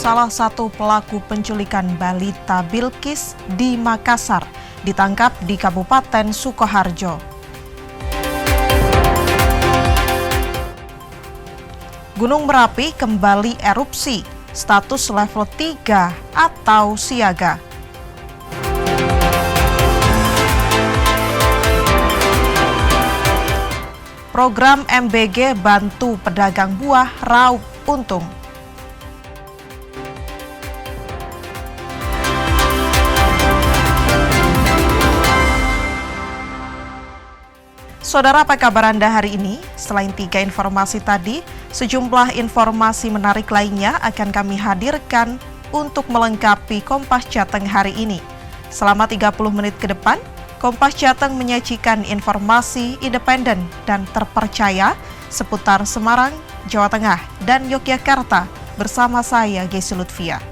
salah satu pelaku penculikan balita Bilqis di Makassar, ditangkap di Kabupaten Sukoharjo. Gunung Merapi kembali erupsi, status level 3 atau siaga. Program MBG bantu pedagang buah raup untung. Saudara, apa kabar Anda hari ini? Selain 3 informasi tadi, sejumlah informasi menarik lainnya akan kami hadirkan untuk melengkapi Kompas Jateng hari ini. Selama 30 menit ke depan, Kompas Jateng menyajikan informasi independen dan terpercaya seputar Semarang, Jawa Tengah, dan Yogyakarta bersama saya, Gesi Lutfia.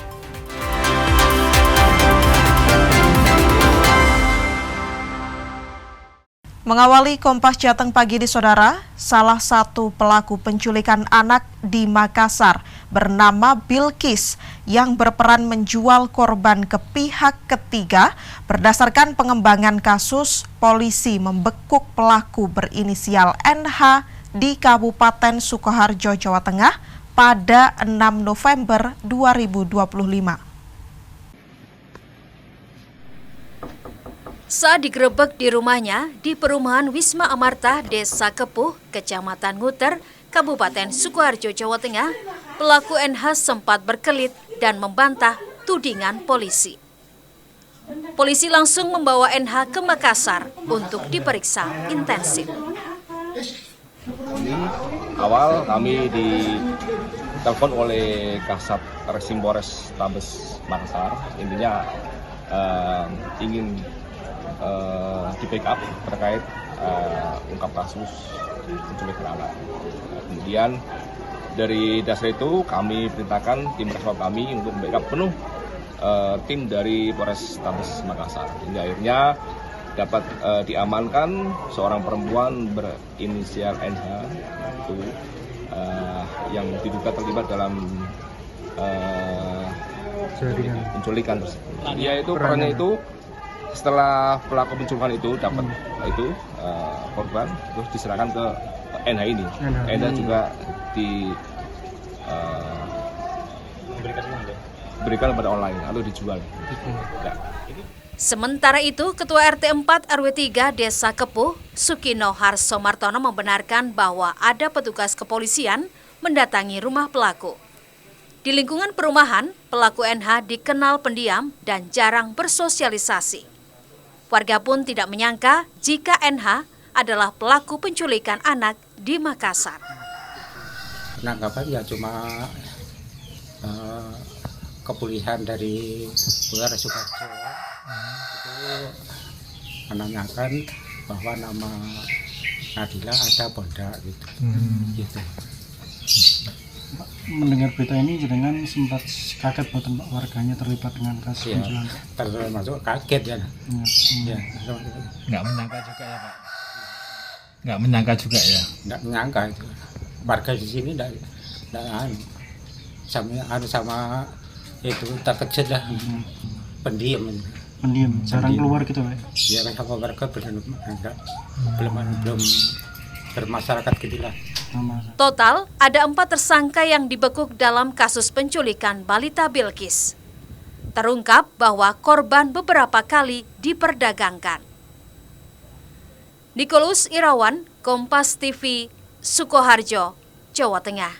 Mengawali Kompas Jateng pagi di saudara, salah satu pelaku penculikan anak di Makassar bernama Bilqis yang berperan menjual korban ke pihak ketiga. Berdasarkan pengembangan kasus, polisi membekuk pelaku berinisial NH di Kabupaten Sukoharjo, Jawa Tengah pada 6 November 2025. Saat digerebek di rumahnya di perumahan Wisma Amarta, Desa Kepuh, Kecamatan Nguter, Kabupaten Sukoharjo, Jawa Tengah, pelaku NH sempat berkelit dan membantah tudingan polisi. Polisi langsung membawa NH ke Makassar untuk diperiksa intensif. Ini awal kami ditelepon oleh Kasat Reskrim Polres Tabes Makassar, intinya ingin di backup terkait ungkap kasus penculikan anak. Kemudian dari dasar itu kami perintahkan tim respon kami untuk backup penuh tim dari Polres Tabes Makassar. Hingga akhirnya dapat diamankan seorang perempuan berinisial NH itu yang diduga terlibat dalam penculikan. Dia itu perannya itu setelah pelaku penculikan itu dapat korban, terus diserahkan ke NH ini. NH juga diberikan kepada online atau dijual. Ya. Sementara itu, Ketua RT 4 RW 3 Desa Kepuh, Sukino Harsomartono membenarkan bahwa ada petugas kepolisian mendatangi rumah pelaku. Di lingkungan perumahan, pelaku NH dikenal pendiam dan jarang bersosialisasi. Warga pun tidak menyangka jika NH adalah pelaku penculikan anak di Makassar. Penangkapan ya cuma kepulisan dari Polres Sukoharjo itu menanyakan bahwa nama Nadila ada Polda gitu. Gitu. Mendengar berita ini jenengan sempat kaget buat warganya terlibat dengan kasus penculikan. Termasuk kaget ya. Ya. Nggak menyangka juga ya Pak? Nggak menyangka juga ya? Nggak menyangka itu. Warga di sini nggak sama itu terkejut lah. Pendiam, jarang keluar gitu Pak? Ya kan sama warga belum bermasyarakat gitulah. Total ada 4 tersangka yang dibekuk dalam kasus penculikan balita Bilqis. Terungkap bahwa korban beberapa kali diperdagangkan. Nikolus Irawan, Kompas TV, Sukoharjo, Jawa Tengah.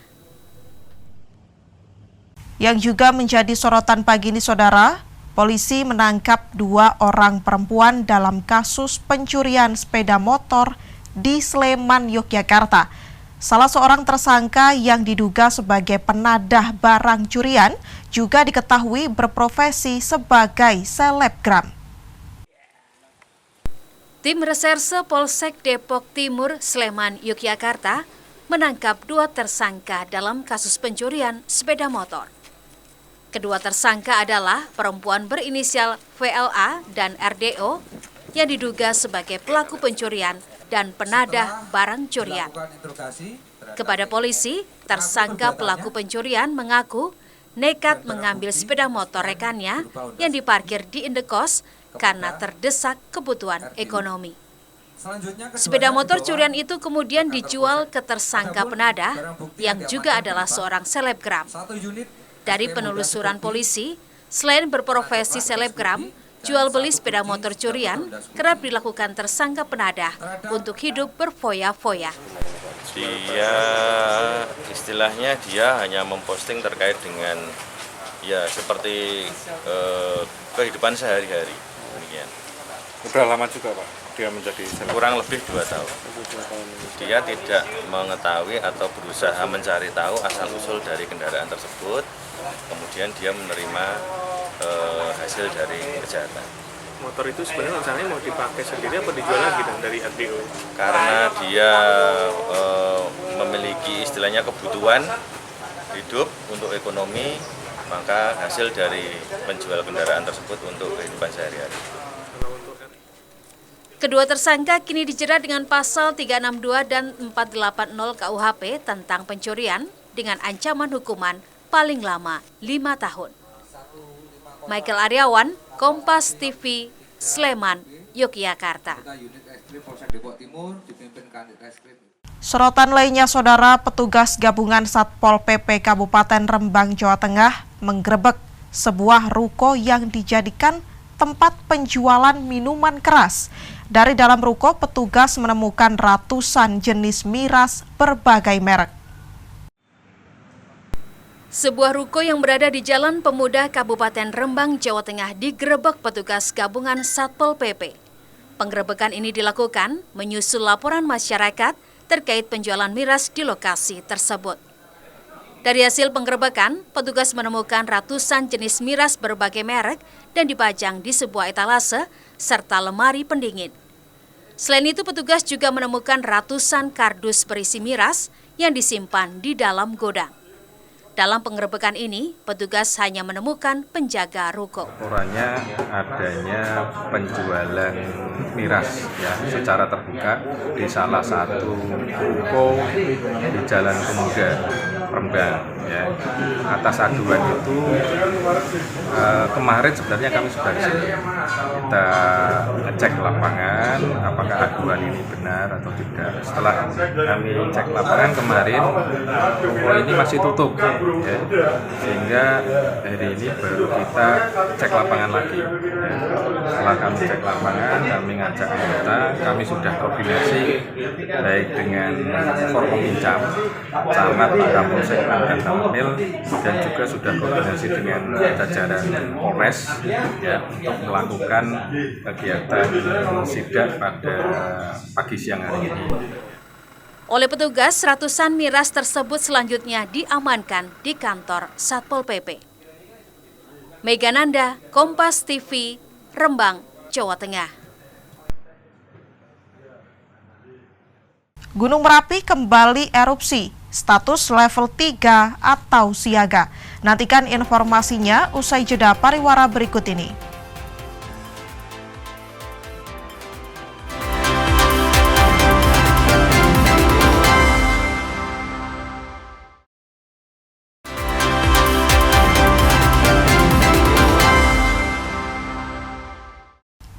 Yang juga menjadi sorotan pagi ini saudara, polisi menangkap 2 orang perempuan dalam kasus pencurian sepeda motor di Sleman, Yogyakarta. Salah seorang tersangka yang diduga sebagai penadah barang curian juga diketahui berprofesi sebagai selebgram. Tim Reserse Polsek Depok Timur, Sleman, Yogyakarta menangkap 2 tersangka dalam kasus pencurian sepeda motor. Kedua tersangka adalah perempuan berinisial VLA dan RDO yang diduga sebagai pelaku pencurian dan penadah barang curian. Kepada polisi, tersangka pelaku pencurian mengaku nekat mengambil sepeda motor rekannya yang diparkir di indekos karena terdesak kebutuhan ekonomi. Sepeda motor curian itu kemudian dijual ke tersangka penadah yang juga adalah seorang selebgram. Dari penelusuran polisi, selain berprofesi selebgram, jual beli sepeda motor curian kerap dilakukan tersangka penadah untuk hidup berfoya-foya. Dia istilahnya dia hanya memposting terkait dengan ya seperti kehidupan sehari-hari. Demikian. Berapa lama juga Pak dia menjadi kurang lebih 2 tahun. Dia tidak mengetahui atau berusaha mencari tahu asal-usul dari kendaraan tersebut, kemudian dia menerima hasil dari kejahatan. motor itu sebenarnya rencananya mau dipakai sendiri apa dijual lagi dari RDO? Karena dia memiliki istilahnya kebutuhan hidup untuk ekonomi, maka hasil dari penjual kendaraan tersebut untuk kehidupan sehari-hari. Kedua tersangka kini dijerat dengan pasal 362 dan 480 KUHP tentang pencurian dengan ancaman hukuman paling lama 5 tahun. Michael Aryawan, Kompas TV, Sleman, Yogyakarta. Sorotan lainnya, Saudara, petugas gabungan Satpol PP Kabupaten Rembang, Jawa Tengah menggerebek sebuah ruko yang dijadikan tempat penjualan minuman keras. Dari dalam ruko, petugas menemukan ratusan jenis miras berbagai merek. Sebuah ruko yang berada di Jalan Pemuda Kabupaten Rembang, Jawa Tengah digerebek petugas gabungan Satpol PP. Penggerebekan ini dilakukan menyusul laporan masyarakat terkait penjualan miras di lokasi tersebut. Dari hasil penggerebekan, petugas menemukan ratusan jenis miras berbagai merek dan dipajang di sebuah etalase serta lemari pendingin. Selain itu, petugas juga menemukan ratusan kardus berisi miras yang disimpan di dalam gudang. Dalam penggerebekan ini, petugas hanya menemukan penjaga ruko. Laporannya adanya penjualan miras ya secara terbuka di salah satu ruko di Jalan Pemuda Rembang ya. Atas aduan itu kemarin sebenarnya kami sudah di sini. Kita ngecek lapangan apakah aduan ini benar atau tidak. Setelah kami cek lapangan kemarin, ruko ini masih tutup. Ya, sehingga hari ini baru kita cek lapangan lagi. Ya. Setelah kami cek lapangan, kami ngajak anggota, kami sudah koordinasi baik dengan Forkominjam, Camat, Kapolsek, dan Tamil, dan juga sudah koordinasi dengan jajaran Polres ya, untuk melakukan kegiatan sidak pada pagi siang hari ini. Oleh petugas, ratusan miras tersebut selanjutnya diamankan di kantor Satpol PP. Mega Nanda, Kompas TV, Rembang, Jawa Tengah. Gunung Merapi kembali erupsi, status level 3 atau siaga. Nantikan informasinya usai jeda pariwara berikut ini.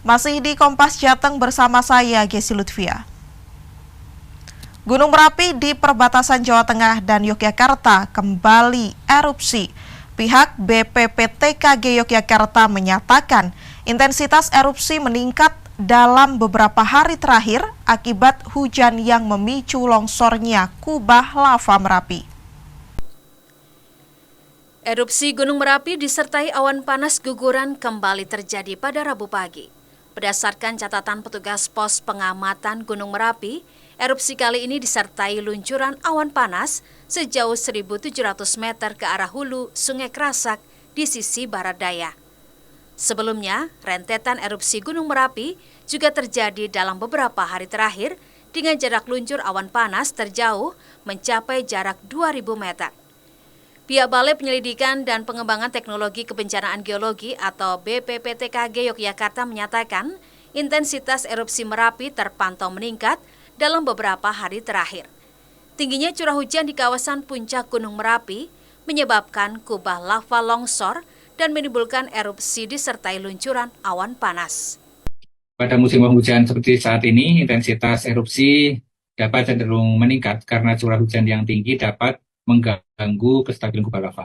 Masih di Kompas Jateng bersama saya, Gesi Lutfia. Gunung Merapi di perbatasan Jawa Tengah dan Yogyakarta kembali erupsi. Pihak BPPTKG Yogyakarta menyatakan intensitas erupsi meningkat dalam beberapa hari terakhir akibat hujan yang memicu longsornya kubah lava Merapi. Erupsi Gunung Merapi disertai awan panas guguran kembali terjadi pada Rabu pagi. Berdasarkan catatan petugas pos pengamatan Gunung Merapi, erupsi kali ini disertai luncuran awan panas sejauh 1.700 meter ke arah hulu Sungai Kerasak di sisi barat daya. Sebelumnya, rentetan erupsi Gunung Merapi juga terjadi dalam beberapa hari terakhir dengan jarak luncur awan panas terjauh mencapai jarak 2.000 meter. Pihak Balai Penyelidikan dan Pengembangan Teknologi Kebencanaan Geologi atau BPPTKG Yogyakarta menyatakan intensitas erupsi Merapi terpantau meningkat dalam beberapa hari terakhir. Tingginya curah hujan di kawasan puncak Gunung Merapi menyebabkan kubah lava longsor dan menimbulkan erupsi disertai luncuran awan panas. Pada musim penghujan seperti saat ini, intensitas erupsi dapat cenderung meningkat karena curah hujan yang tinggi dapat mengganggu kestabilan kubah lava.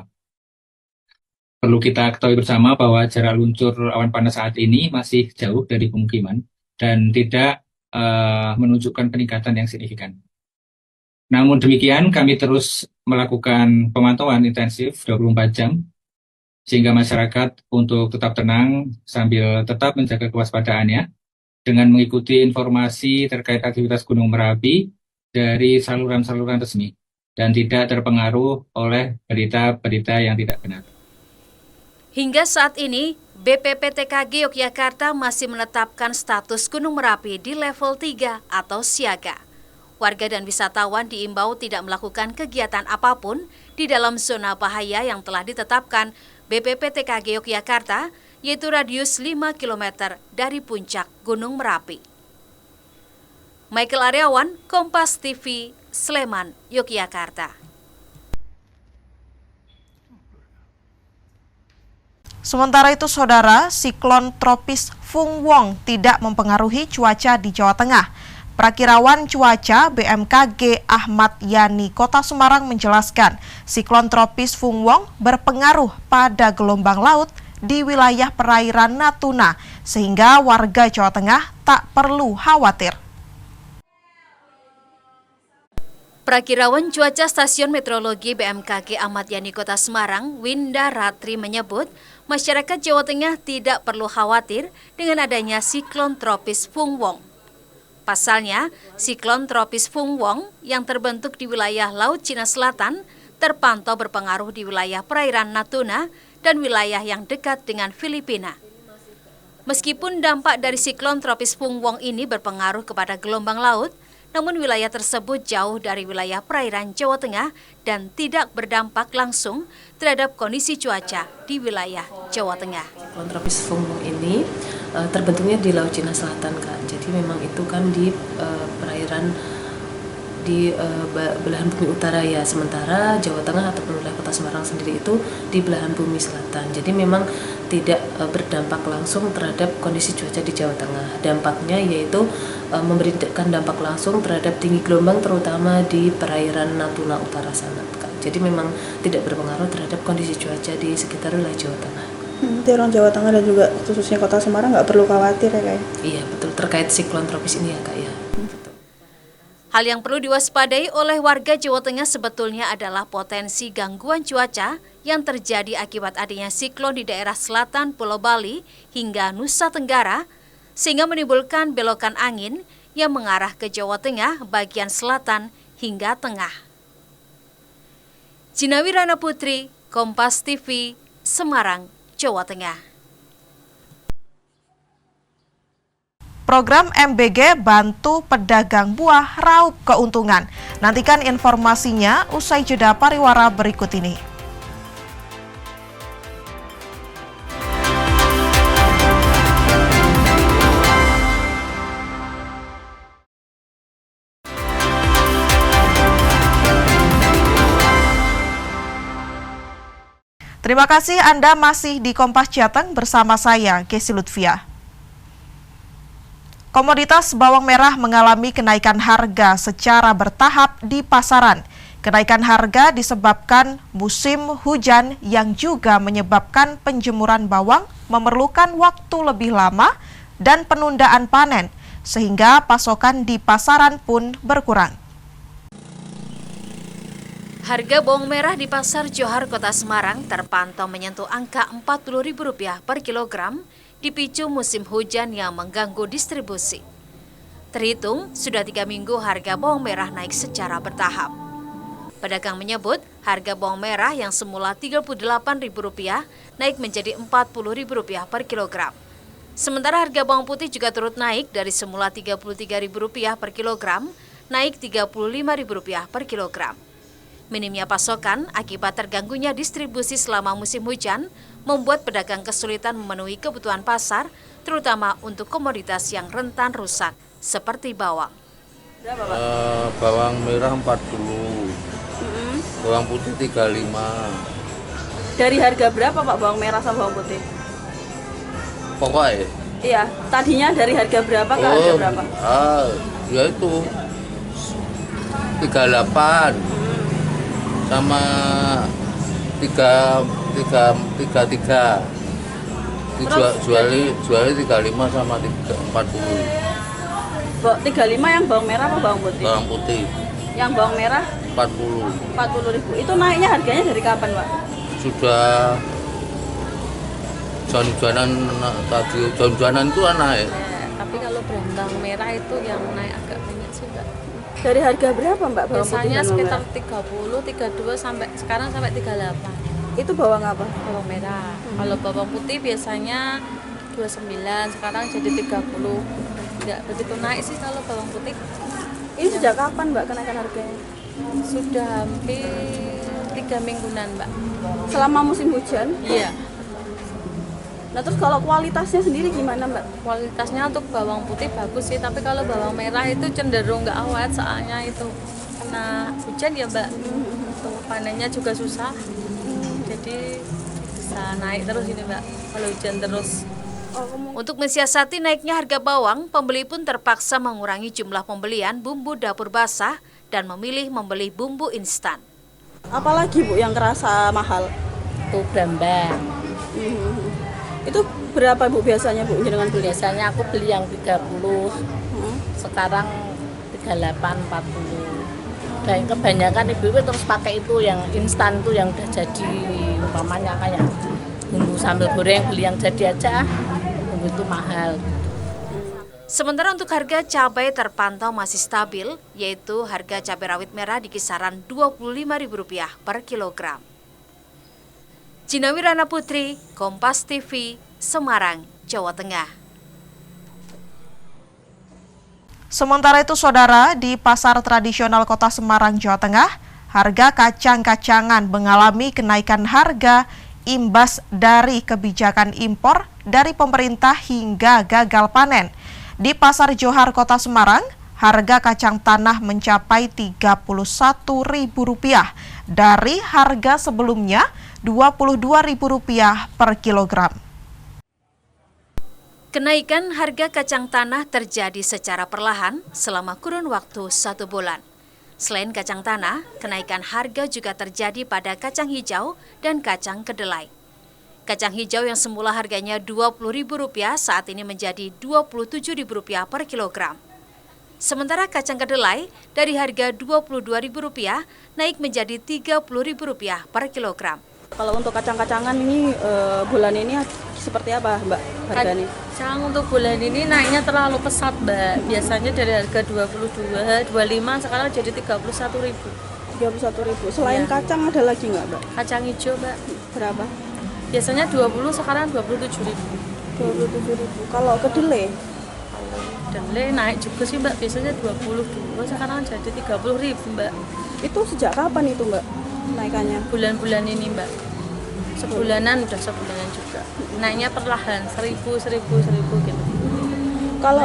Perlu kita ketahui bersama bahwa jarak luncur awan panas saat ini masih jauh dari pemukiman dan tidak menunjukkan peningkatan yang signifikan. Namun demikian, kami terus melakukan pemantauan intensif 24 jam, sehingga masyarakat untuk tetap tenang sambil tetap menjaga kewaspadaannya dengan mengikuti informasi terkait aktivitas Gunung Merapi dari saluran-saluran resmi dan tidak terpengaruh oleh berita-berita yang tidak benar. Hingga saat ini, BPPTKG Yogyakarta masih menetapkan status Gunung Merapi di level 3 atau siaga. Warga dan wisatawan diimbau tidak melakukan kegiatan apapun di dalam zona bahaya yang telah ditetapkan BPPTKG Yogyakarta, yaitu radius 5 km dari puncak Gunung Merapi. Michael Aryawan, Kompas TV, Sleman, Yogyakarta. Sementara itu, Saudara, siklon tropis Fung Wong tidak mempengaruhi cuaca di Jawa Tengah. Prakirawan cuaca BMKG Ahmad Yani Kota Semarang menjelaskan, siklon tropis Fung Wong berpengaruh pada gelombang laut di wilayah perairan Natuna, sehingga warga Jawa Tengah tak perlu khawatir. Prakirawan cuaca Stasiun Meteorologi BMKG Ahmad Yani Kota Semarang, Winda Ratri menyebut, masyarakat Jawa Tengah tidak perlu khawatir dengan adanya siklon tropis Fung Wong. Pasalnya, siklon tropis Fung Wong yang terbentuk di wilayah Laut Cina Selatan terpantau berpengaruh di wilayah perairan Natuna dan wilayah yang dekat dengan Filipina. Meskipun dampak dari siklon tropis Fung Wong ini berpengaruh kepada gelombang laut, namun wilayah tersebut jauh dari wilayah perairan Jawa Tengah dan tidak berdampak langsung terhadap kondisi cuaca di wilayah Jawa Tengah. Siklon tropis Fung Wong ini terbentuknya di Laut Cina Selatan, Kak. Jadi memang itu kan di perairan di belahan bumi utara ya, sementara Jawa Tengah ataupun wilayah Kota Semarang sendiri itu di belahan bumi selatan. Jadi memang tidak berdampak langsung terhadap kondisi cuaca di Jawa Tengah. Dampaknya yaitu memberikan dampak langsung terhadap tinggi gelombang terutama di perairan Natuna Utara sana, Kak. Jadi memang tidak berpengaruh terhadap kondisi cuaca di sekitar wilayah Jawa Tengah. Nanti orang Jawa Tengah dan juga khususnya Kota Semarang nggak perlu khawatir ya, Kak? Iya betul, terkait siklon tropis ini ya, Kak ya. Hal yang perlu diwaspadai oleh warga Jawa Tengah sebetulnya adalah potensi gangguan cuaca yang terjadi akibat adanya siklon di daerah selatan Pulau Bali hingga Nusa Tenggara, sehingga menimbulkan belokan angin yang mengarah ke Jawa Tengah bagian selatan hingga tengah. Jinawi Rana Putri, Kompas TV, Semarang, Jawa Tengah. Program MBG bantu pedagang buah raup keuntungan. Nantikan informasinya usai jeda pariwara berikut ini. Terima kasih Anda masih di Kompas Jateng bersama saya, Kesi Lutfia. Komoditas bawang merah mengalami kenaikan harga secara bertahap di pasaran. Kenaikan harga disebabkan musim hujan yang juga menyebabkan penjemuran bawang memerlukan waktu lebih lama dan penundaan panen, sehingga pasokan di pasaran pun berkurang. Harga bawang merah di Pasar Johar Kota Semarang terpantau menyentuh angka Rp40.000 per kilogram, dipicu musim hujan yang mengganggu distribusi. Terhitung, sudah 3 minggu harga bawang merah naik secara bertahap. Pedagang menyebut, harga bawang merah yang semula Rp38.000 naik menjadi Rp40.000 per kilogram. Sementara harga bawang putih juga turut naik dari semula Rp33.000 per kilogram, naik Rp35.000 per kilogram. Minimnya pasokan akibat terganggunya distribusi selama musim hujan membuat pedagang kesulitan memenuhi kebutuhan pasar, terutama untuk komoditas yang rentan rusak, seperti bawang. Bawang merah 40, Bawang putih 35. Dari harga berapa Pak bawang merah sama bawang putih? Pokoknya. Iya, tadinya dari harga berapa ke harga berapa? Ya itu 38 sama 33. Jualnya 35 sama 40. 35 yang bawang merah apa bawang putih? Bawang putih. Yang bawang merah 40. 40.000. Itu naiknya harganya dari kapan, Pak? Sudah hujan-hujanan tadi, hujan-hujanan itu naik. Tapi kalau bawang merah itu yang naik agak banyak sih, Mbak. Dari harga berapa, Mbak? Bawang Biasanya putih sekitar 30, 32 sampai sekarang sampai 38. Itu bawang apa? Bawang merah. Kalau bawang putih biasanya 29, sekarang jadi 30. Tidak begitu naik sih kalau bawang putih. Ini sejak kapan, Mbak, kenaikan harganya? Sudah hampir 3 mingguan, Mbak. Selama musim hujan? Iya. Nah, terus kalau kualitasnya sendiri gimana, Mbak? Kualitasnya untuk bawang putih bagus sih, tapi kalau bawang merah itu cenderung nggak awet, soalnya itu kena hujan ya, Mbak. Tuh, panennya juga susah. Jadi bisa naik terus ini, Mbak, kalau hujan terus. Untuk mensiasati naiknya harga bawang, pembeli pun terpaksa mengurangi jumlah pembelian bumbu dapur basah dan memilih membeli bumbu instan. Apalagi, Bu, yang kerasa mahal? Tuh brambang. Itu berapa, Bu, biasanya, Bu, dengan beli? Biasanya aku beli yang 30, sekarang 38, 40. Dan kebanyakan ibu-ibu terus pakai itu yang instan tuh yang udah jadi, umpamanya kayak bumbu sambal goreng, beli yang jadi aja, bumbu itu mahal. Sementara untuk harga cabai terpantau masih stabil, yaitu harga cabai rawit merah di kisaran Rp25.000 per kilogram. Gina Wirana Putri, Kompas TV, Semarang, Jawa Tengah. Sementara itu, Saudara, di pasar tradisional Kota Semarang, Jawa Tengah, harga kacang-kacangan mengalami kenaikan harga imbas dari kebijakan impor dari pemerintah hingga gagal panen. Di Pasar Johar Kota Semarang, harga kacang tanah mencapai Rp31.000 dari harga sebelumnya Rp22.000 per kilogram. Kenaikan harga kacang tanah terjadi secara perlahan selama kurun waktu 1 bulan. Selain kacang tanah, kenaikan harga juga terjadi pada kacang hijau dan kacang kedelai. Kacang hijau yang semula harganya Rp20.000 saat ini menjadi Rp27.000 per kilogram. Sementara kacang kedelai dari harga Rp22.000 naik menjadi Rp30.000 per kilogram. Kalau untuk kacang-kacangan ini bulan ini seperti apa, Mbak, harganya? Kacang untuk bulan ini naiknya terlalu pesat, Mbak. Biasanya dari harga 22, 25 sekarang jadi 31.000. 31.000. Selain kacang ada lagi nggak, Mbak? Kacang hijau, Mbak. Berapa? Biasanya 20, sekarang 27.000. 27.000. Kalau kedelai? Kedelai naik juga sih, Mbak. Biasanya 22, sekarang jadi 30.000, Mbak. Itu sejak kapan itu, Mbak, naikannya? Bulan-bulan ini, Mbak. Sebulanan, udah sebulanan juga. Naiknya perlahan, 1.000 gitu. Kalau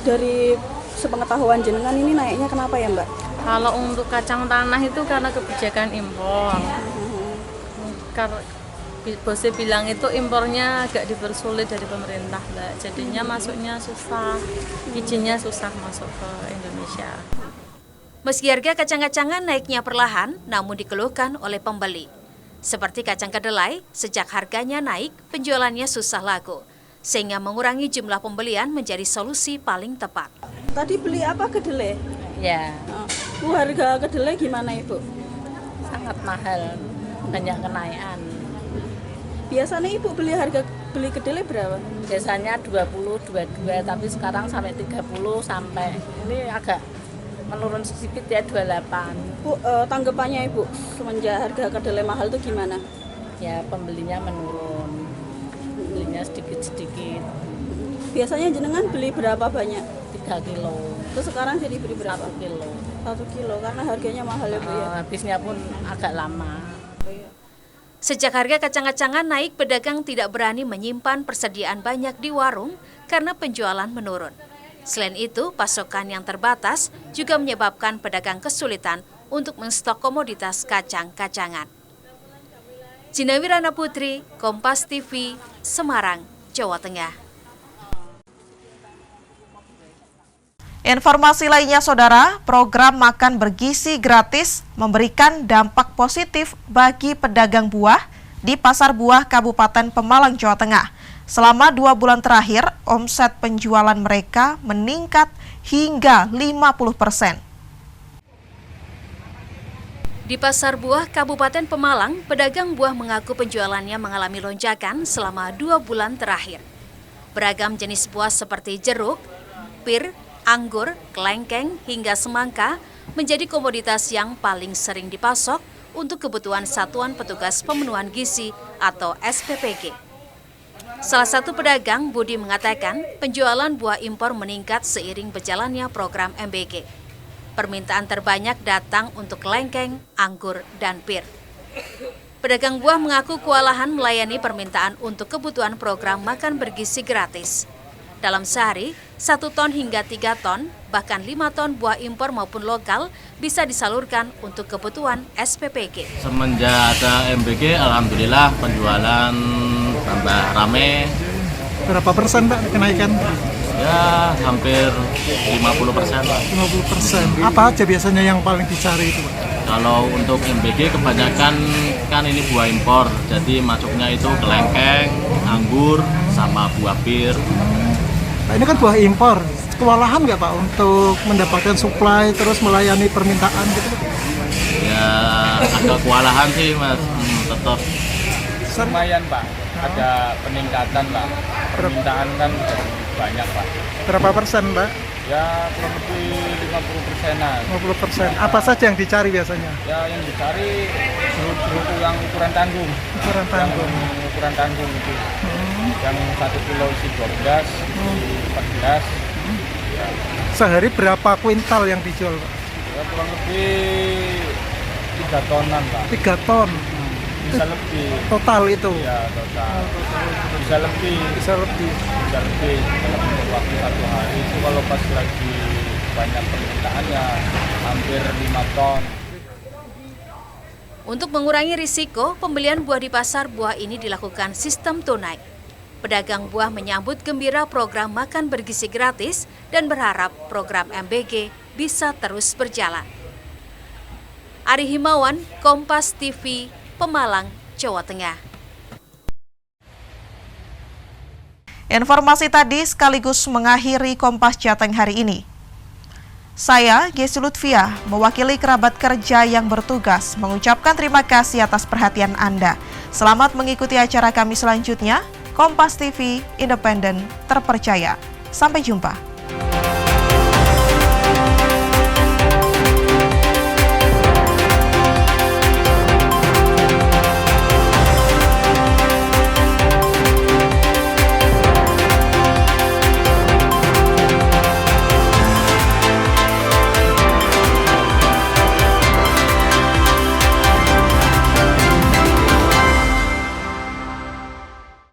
dari sepengetahuan jenengan ini naiknya kenapa ya, Mbak? Kalau untuk kacang tanah itu karena kebijakan impor. Karena bosnya bilang itu impornya agak dipersulit dari pemerintah, Mbak. Jadinya masuknya susah, izinnya susah masuk ke Indonesia. Meski harga kacang-kacangan naiknya perlahan, namun dikeluhkan oleh pembeli. Seperti kacang kedelai, sejak harganya naik, penjualannya susah laku, sehingga mengurangi jumlah pembelian menjadi solusi paling tepat. Tadi beli apa, kedelai? Ya. Bu, harga kedelai gimana, Ibu? Sangat mahal, banyak kenaikan. Biasanya Ibu beli kedelai berapa? Biasanya 20, 22, tapi sekarang sampai 30, sampai ini agak menurun sedikit ya, 28. Bu, tanggapannya Ibu semenjak harga kedelai mahal itu gimana? Ya, pembelinya menurun, belinya sedikit-sedikit. Biasanya jenengan beli berapa banyak? 3 kilo. Terus sekarang jadi beli berapa? 1 kilo. 1 kilo, karena harganya mahal ya, Bu, ya? Habisnya pun agak lama. Sejak harga kacang-kacangan naik, pedagang tidak berani menyimpan persediaan banyak di warung karena penjualan menurun. Selain itu, pasokan yang terbatas juga menyebabkan pedagang kesulitan untuk menstok komoditas kacang-kacangan. Zina Wirana Putri, Kompas TV, Semarang, Jawa Tengah. Informasi lainnya, Saudara, program makan bergizi gratis memberikan dampak positif bagi pedagang buah di Pasar Buah Kabupaten Pemalang, Jawa Tengah. Selama 2 bulan terakhir, omset penjualan mereka meningkat hingga 50%. Di Pasar Buah Kabupaten Pemalang, pedagang buah mengaku penjualannya mengalami lonjakan selama 2 bulan terakhir. Beragam jenis buah seperti jeruk, pir, anggur, kelengkeng, hingga semangka menjadi komoditas yang paling sering dipasok untuk kebutuhan Satuan Petugas Pemenuhan Gizi atau SPPG. Salah satu pedagang, Budi, mengatakan penjualan buah impor meningkat seiring berjalannya program MBG. Permintaan terbanyak datang untuk kelengkeng, anggur, dan pir. Pedagang buah mengaku kewalahan melayani permintaan untuk kebutuhan program makan bergizi gratis. Dalam sehari, 1 ton hingga 3 ton, bahkan 5 ton buah impor maupun lokal bisa disalurkan untuk kebutuhan SPPG. Semenjak ada MBG, alhamdulillah penjualan tambah rame. Berapa persen, Pak, kenaikan? Ya, hampir 50%. 50%. Apa aja biasanya yang paling dicari itu, Pak? Kalau untuk MBG kebanyakan kan ini buah impor, jadi masuknya itu kelengkeng, anggur, sama buah pir. Nah, ini kan buah impor. Kewalahan nggak, Pak, untuk mendapatkan suplai terus melayani permintaan gitu, Pak? Ya, agak kewalahan sih, Mas. Tetap. Lumayan, Pak. Ada peningkatan, Pak. Permintaan kan banyak, Pak. Berapa persen, Pak? Ya, kurang lebih 50%-an. 50%. Apa saja yang dicari biasanya? Ya, yang dicari jeruk yang ukuran tanggung. Ukuran tanggung. Yang ukuran tanggung itu. Yang 1 kilo isi 12, isi 14. Ya. Sehari berapa kuintal yang dijual, Pak? Ya, kurang lebih 3 tonan, Pak. 3 ton. Bisa lebih. Total itu? Ya, total. Bisa lebih. Bisa lebih. Bisa lebih. Dalam waktu 1 hari itu kalau pas lagi banyak permintaannya hampir 5 ton. Untuk mengurangi risiko, pembelian buah di pasar buah ini dilakukan sistem tunai. Pedagang buah menyambut gembira program makan bergizi gratis dan berharap program MBG bisa terus berjalan. Ari Himawan, Kompas TV, Pemalang, Jawa Tengah. Informasi tadi sekaligus mengakhiri Kompas Jateng hari ini. Saya, Gesi Lutfia, mewakili kerabat kerja yang bertugas, mengucapkan terima kasih atas perhatian Anda. Selamat mengikuti acara kami selanjutnya. Kompas TV, independen, terpercaya. Sampai jumpa.